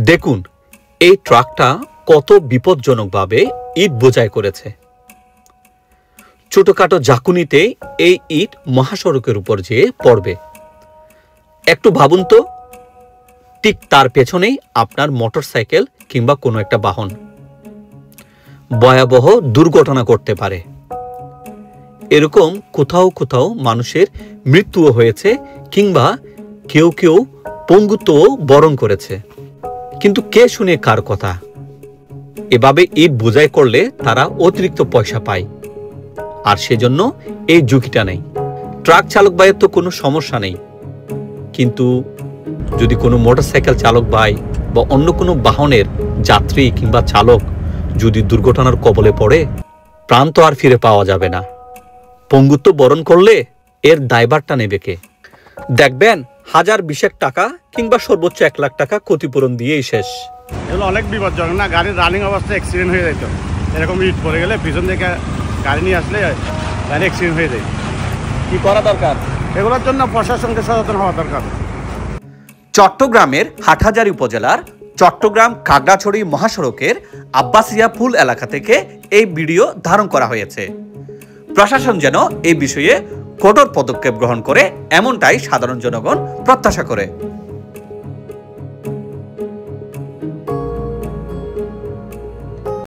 দেখুন এই ট্রাকটা কত বিপজ্জনকভাবে ইট বোঝাই করেছে। ছোটখাটো ঝাঁকুনিতে এই ইট মহাসড়কের উপর যেয়ে পড়বে। একটু ভাবুন তো, ঠিক তার পেছনেই আপনার মোটরসাইকেল কিংবা কোনো একটা বাহন। ভয়াবহ দুর্ঘটনা ঘটতে পারে। এরকম কোথাও কোথাও মানুষের মৃত্যুও হয়েছে কিংবা কেউ কেউ পঙ্গুত্বও বরণ করেছে। কিন্তু কে শুনে কার কথা? এভাবে ইট বোঝাই করলে তারা অতিরিক্ত পয়সা পায়, আর সেজন্য এই ঝুঁকিটা নেই। ট্রাক চালক ভাইয়ের তো কোনো সমস্যা নেই, কিন্তু যদি কোনো মোটরসাইকেল চালক ভাই বা অন্য কোনো বাহনের যাত্রী কিংবা চালক যদি দুর্ঘটনার কবলে পড়ে, প্রাণ তো আর ফিরে পাওয়া যাবে না। পঙ্গুত্ব বরণ করলে এর দায়ভারটা নেবে কে? দেখবেন 1020 টাকা কিংবা সর্বোচ্চ 1 লাখ টাকা ক্ষতিপূরণ দিয়েই শেষ। এগুলো অনেক বিপজ্জনক না? গাড়ির রানিং অবস্থায় অ্যাক্সিডেন্ট হয়ে যেত। এরকম ইট পড়ে গেলে পিছন থেকে গাড়ি নিয়ে আসলে গাড়ি অ্যাক্সিডেন্ট হয়ে যায়। কি করা দরকার? এগুলোর জন্য প্রশাসনকে সচেতন হওয়া দরকার। চট্টগ্রামের হাটহাজারী উপজেলার চট্টগ্রাম খাগড়াছড়ি মহাসড়কের আব্বাসিয়া পুল এলাকা থেকে এই ভিডিও ধারণ করা হয়েছে। প্রশাসন যেন এই বিষয়ে কঠোর পদক্ষেপ গ্রহণ করে, এমনটাই সাধারণ জনগণ প্রত্যাশা করে।